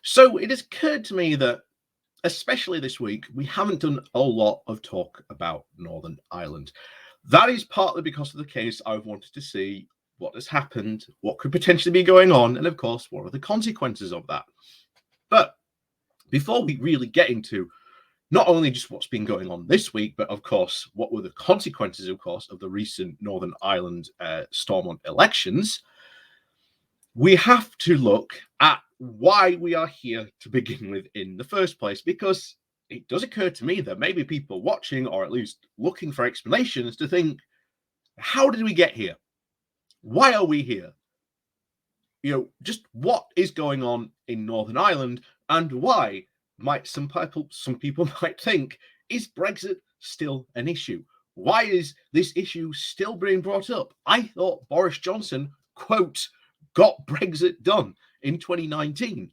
So it has occurred to me that, especially this week, we haven't done a lot of talk about Northern Ireland. That is partly because of the case I've wanted to see what has happened, what could potentially be going on, and of course, what are the consequences of that. But before we really get into not only just what's been going on this week, but of course, what were the consequences, of course, of the recent Northern Ireland Stormont elections, we have to look at why we are here to begin with in the first place, because it does occur to me that maybe people watching, or at least looking for explanations, to think, how did we get here? Why are we here? Just what is going on in Northern Ireland, and why might some people might think, is Brexit still an issue? Why is this issue still being brought up? I thought Boris Johnson, quote, got Brexit done in 2019.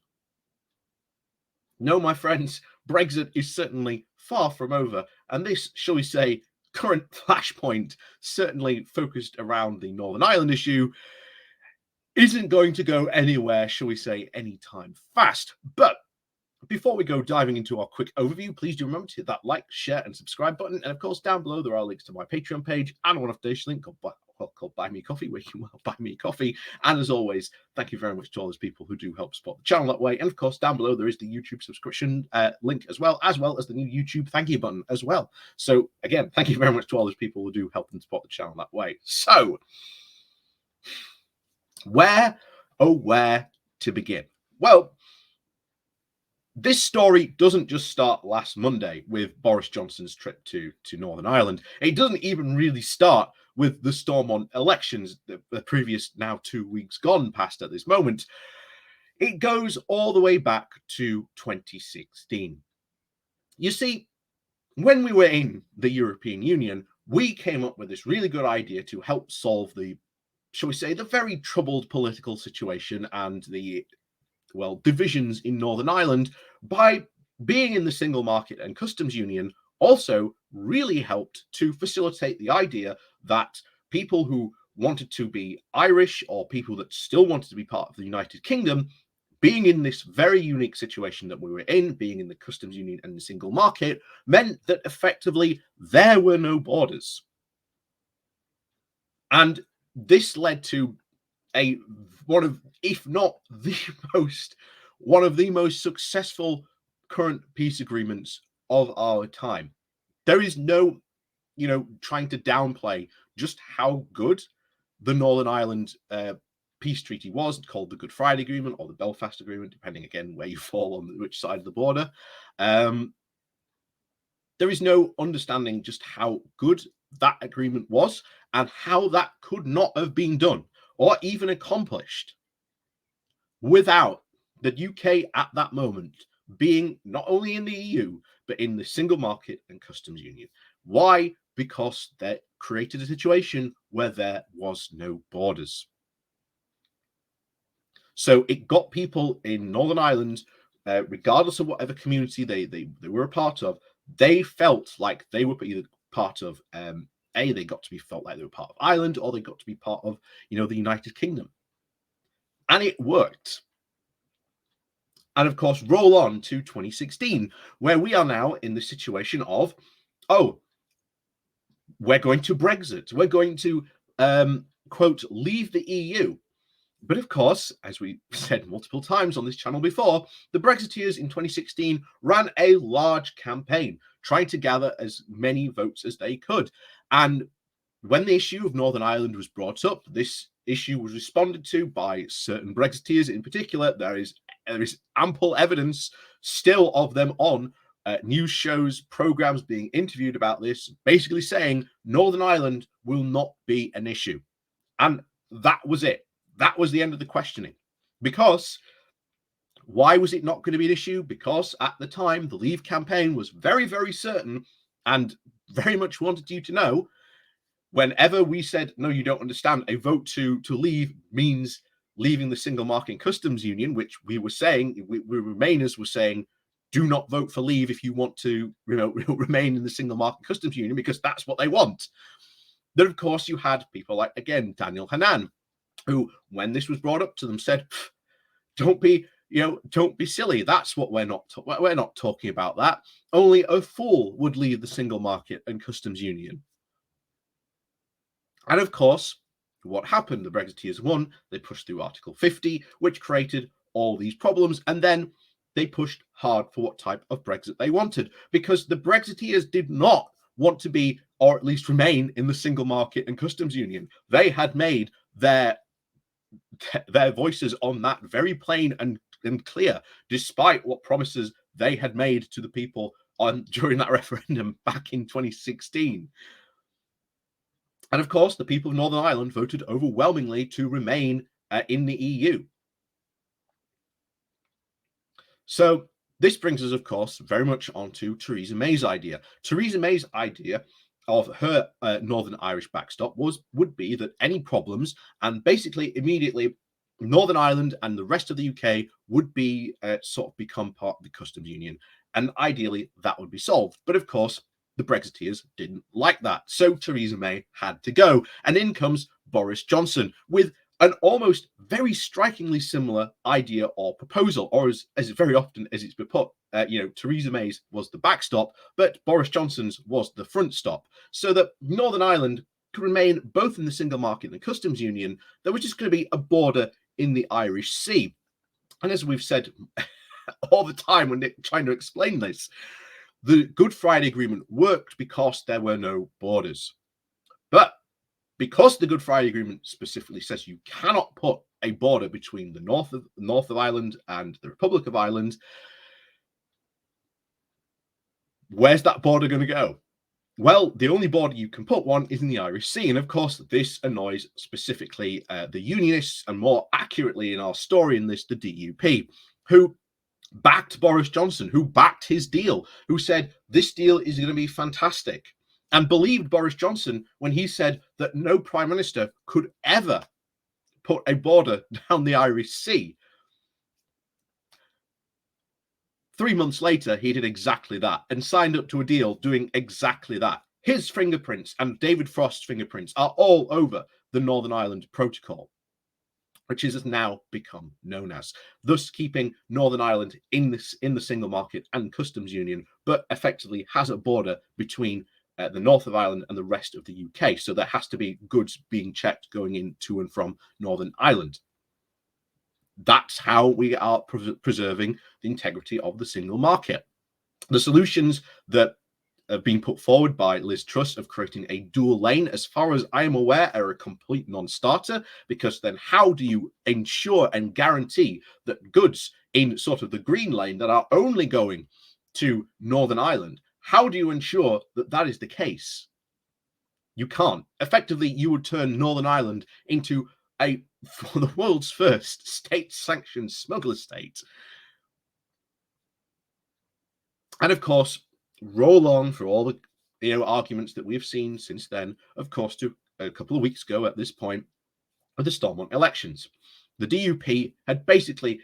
No, my friends, Brexit is certainly far from over, and this, shall we say, current flashpoint, certainly focused around the Northern Ireland issue, isn't going to go anywhere, shall we say, anytime fast. But before we go diving into our quick overview, please do remember to hit that like, share, and subscribe button. And of course, down below, there are links to my Patreon page and one affiliation link called Buy Me Coffee, where you can buy me coffee. And as always, thank you very much to all those people who do help support the channel that way. And of course, down below, there is the YouTube subscription link as well as the new YouTube thank you button as well. So again, thank you very much to all those people who do help and support the channel that way. So where to begin? Well, this story doesn't just start last Monday with Boris Johnson's trip to Northern Ireland. It doesn't even really start with the Stormont elections, the previous now 2 weeks gone past at this moment. It goes all the way back to 2016. You see, when we were in the European Union, we came up with this really good idea to help solve the, shall we say, the very troubled political situation and the divisions in Northern Ireland by being in the single market and customs union. Also really helped to facilitate the idea that people who wanted to be Irish or people that still wanted to be part of the United Kingdom, being in this very unique situation that we were in, being in the customs union and the single market, meant that effectively there were no borders. And this led to one of the most successful current peace agreements of our time. There is no, trying to downplay just how good the Northern Ireland peace treaty was, called the Good Friday Agreement or the Belfast Agreement, depending again where you fall on which side of the border. There is no understanding just how good that agreement was and how that could not have been done or even accomplished without the UK at that moment being not only in the EU, but in the single market and customs union. Why? Because that created a situation where there was no borders. So it got people in Northern Ireland, regardless of whatever community they were a part of, they felt like they were either part of, they got to be felt like they were part of Ireland, or they got to be part of, the United Kingdom. And it worked. And of course, roll on to 2016, where we are now in the situation of, we're going to Brexit. We're going to, quote, leave the EU. But of course, as we said multiple times on this channel before, the Brexiteers in 2016 ran a large campaign trying to gather as many votes as they could. And when the issue of Northern Ireland was brought up, this issue was responded to by certain Brexiteers in particular. There is ample evidence still of them on news shows, programs being interviewed about this, basically saying Northern Ireland will not be an issue. And that was it. That was the end of the questioning. Because why was it not going to be an issue? Because at the time, the Leave campaign was very, very certain and very much wanted you to know, whenever we said, no, you don't understand, a vote to leave means leaving the single market and customs union, which we were saying, we Remainers were saying, do not vote for leave if you want to remain in the single market customs union, because that's what they want. Then, of course, you had people like, again, Daniel Hannan, who, when this was brought up to them, said, don't be Don't be silly. That's what we're not talking about that. Only a fool would leave the single market and customs union. And of course, what happened? The Brexiteers won. They pushed through Article 50, which created all these problems. And then they pushed hard for what type of Brexit they wanted, because the Brexiteers did not want to be, or at least remain, in the single market and customs union. They had made their voices on that very plain and clear, despite what promises they had made to the people during that referendum back in 2016. And of course, the people of Northern Ireland voted overwhelmingly to remain in the EU. So this brings us, of course, very much onto Theresa May's idea. Theresa May's idea of her Northern Irish backstop would be that any problems, and basically immediately Northern Ireland and the rest of the UK would be sort of become part of the customs union, and ideally that would be solved. But of course, the Brexiteers didn't like that, so Theresa May had to go, and in comes Boris Johnson with an almost very strikingly similar idea or proposal, or as very often as it's been put, Theresa May's was the backstop, but Boris Johnson's was the front stop, so that Northern Ireland could remain both in the single market and the customs union. There was just going to be a border in the Irish Sea. And as we've said all the time when trying to explain this, the Good Friday Agreement worked because there were no borders. But because the Good Friday Agreement specifically says you cannot put a border between the north of Ireland and the Republic of Ireland, where's that border going to go? Well, the only border you can put one is in the Irish Sea. And of course, this annoys specifically the Unionists, and more accurately in our story in this, the DUP, who backed Boris Johnson, who backed his deal, who said this deal is going to be fantastic, and believed Boris Johnson when he said that no prime minister could ever put a border down the Irish Sea. 3 months later, he did exactly that and signed up to a deal doing exactly that. His fingerprints and David Frost's fingerprints are all over the Northern Ireland Protocol, which is now become known as, thus keeping Northern Ireland in the single market and customs union, but effectively has a border between the north of Ireland and the rest of the UK. So there has to be goods being checked going in to and from Northern Ireland. That's how we are preserving the integrity of the single market. The solutions that have been put forward by Liz Truss of creating a dual lane, as far as I am aware, are a complete non-starter, because then how do you ensure and guarantee that goods in sort of the green lane that are only going to Northern Ireland, how do you ensure that that is the case? You can't. Effectively, you would turn Northern Ireland into for the world's first state-sanctioned smuggler state. And of course, roll on for all the arguments that we've seen since then, of course, to a couple of weeks ago at this point, of the Stormont elections. The DUP had basically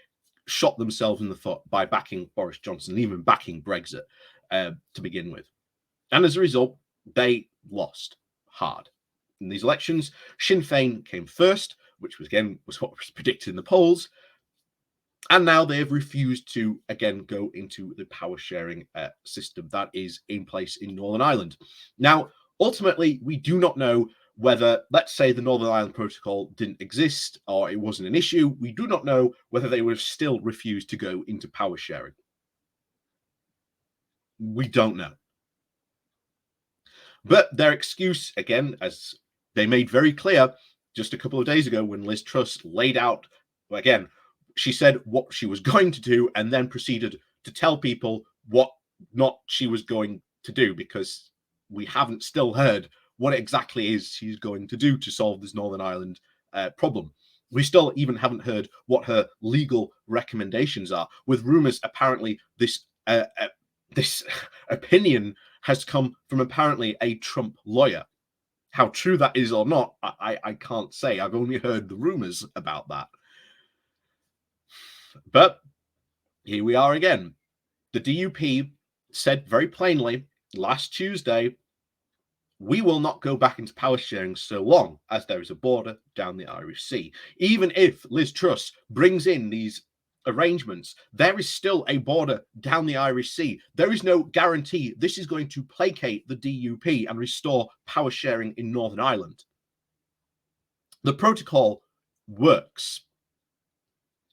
shot themselves in the foot by backing Boris Johnson, even backing Brexit to begin with. And as a result, they lost hard. In these elections, Sinn Féin came first, which was what was predicted in the polls. And now they have refused to, again, go into the power sharing system that is in place in Northern Ireland. Now, ultimately, we do not know whether, let's say, the Northern Ireland Protocol didn't exist or it wasn't an issue. We do not know whether they would have still refused to go into power sharing. We don't know. But their excuse, again, as they made very clear just a couple of days ago when Liz Truss laid out, again, she said what she was going to do and then proceeded to tell people what not she was going to do, because we haven't still heard what exactly is she's going to do to solve this Northern Ireland problem. We still even haven't heard what her legal recommendations are, with rumours apparently this opinion has come from apparently a Trump lawyer. How true that is or not, I can't say. I've only heard the rumours about that. But here we are again. The DUP said very plainly last Tuesday, we will not go back into power sharing so long as there is a border down the Irish Sea. Even if Liz Truss brings in these arrangements, there is still a border down the Irish Sea. There is no guarantee this is going to placate the DUP and restore power sharing in Northern Ireland. The protocol works.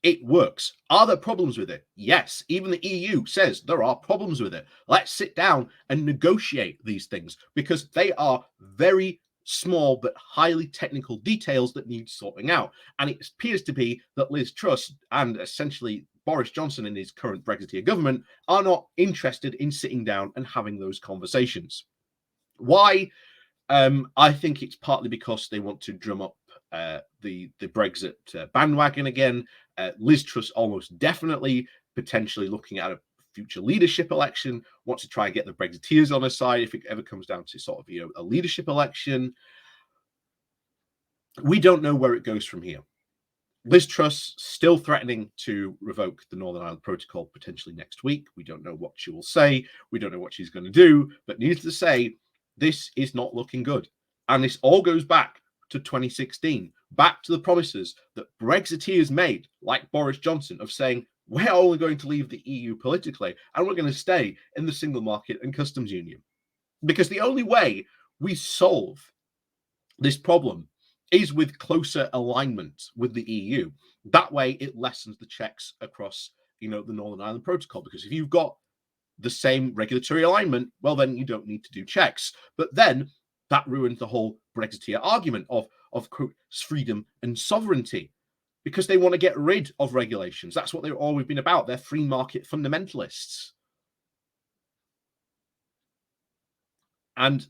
It works. Are there problems with it? Yes. Even the EU says there are problems with it. Let's sit down and negotiate these things, because they are very small but highly technical details that need sorting out. And it appears to be that Liz Truss and essentially Boris Johnson and his current Brexiteer government are not interested in sitting down and having those conversations. Why? I think it's partly because they want to drum up the Brexit bandwagon again. Liz Truss almost definitely potentially looking at a future leadership election, wants to try and get the Brexiteers on her side if it ever comes down to sort of a leadership election. We don't know where it goes from here. Liz Truss still threatening to revoke the Northern Ireland Protocol potentially next week. We don't know what she will say. We don't know what she's going to do. But needless to say, this is not looking good. And this all goes back to 2016, back to the promises that Brexiteers made, like Boris Johnson, of saying, we're only going to leave the EU politically and we're going to stay in the single market and customs union. Because the only way we solve this problem is with closer alignment with the EU. That way it lessens the checks across, the Northern Ireland Protocol. Because if you've got the same regulatory alignment, well, then you don't need to do checks. But then that ruins the whole Brexiteer argument of quote, freedom and sovereignty, because they want to get rid of regulations. That's what they've always been about. They're free market fundamentalists. And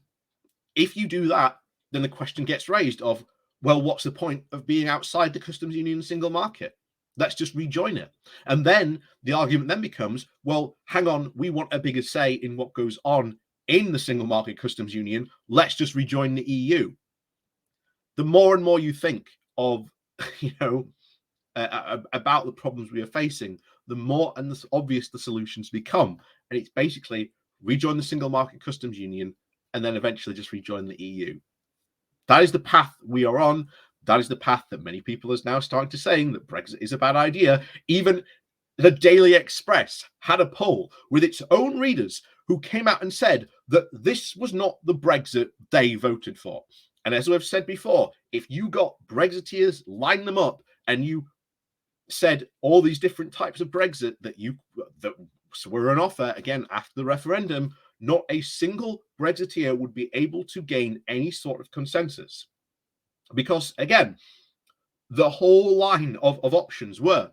if you do that, then the question gets raised of, well, what's the point of being outside the customs union and single market? Let's just rejoin it. And then the argument then becomes, well, hang on, we want a bigger say in what goes on in the single market customs union. Let's just rejoin the EU. The more and more you think of, about the problems we are facing, the more and the obvious the solutions become. And it's basically rejoin the single market customs union and then eventually just rejoin the EU. That is the path we are on. That is the path that many people are now starting to saying that Brexit is a bad idea. Even the Daily Express had a poll with its own readers who came out and said that this was not the Brexit they voted for. And as we've said before, if you got Brexiteers, line them up, and you said all these different types of Brexit that were on offer again after the referendum, not a single Brexiteer would be able to gain any sort of consensus. Because, again, the whole line of options were,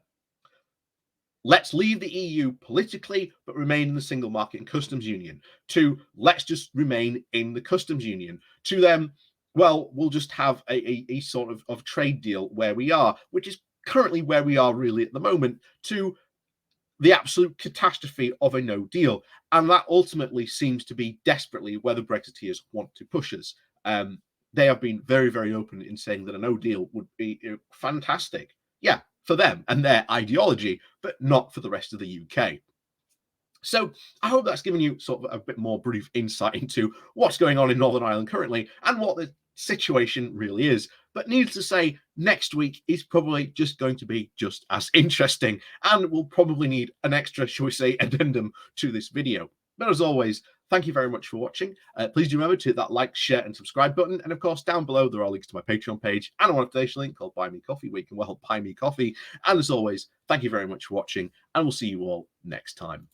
let's leave the EU politically, but remain in the single market and customs union, to let's just remain in the customs union, to them, well, we'll just have a sort of trade deal where we are, which is currently where we are really at the moment, to the absolute catastrophe of a no deal. And that ultimately seems to be desperately where the Brexiteers want to push us. They have been very, very open in saying that a no deal would be fantastic. Yeah, for them and their ideology, but not for the rest of the UK. So I hope that's given you sort of a bit more brief insight into what's going on in Northern Ireland currently and what the situation really is. But needless to say, next week is probably just going to be just as interesting, and we'll probably need an extra, shall we say, addendum to this video. But as always, thank you very much for watching. Please do remember to hit that like, share, and subscribe button. And of course, down below, there are links to my Patreon page and a one-off link called Buy Me Coffee, where you can buy me coffee. And as always, thank you very much for watching, and we'll see you all next time.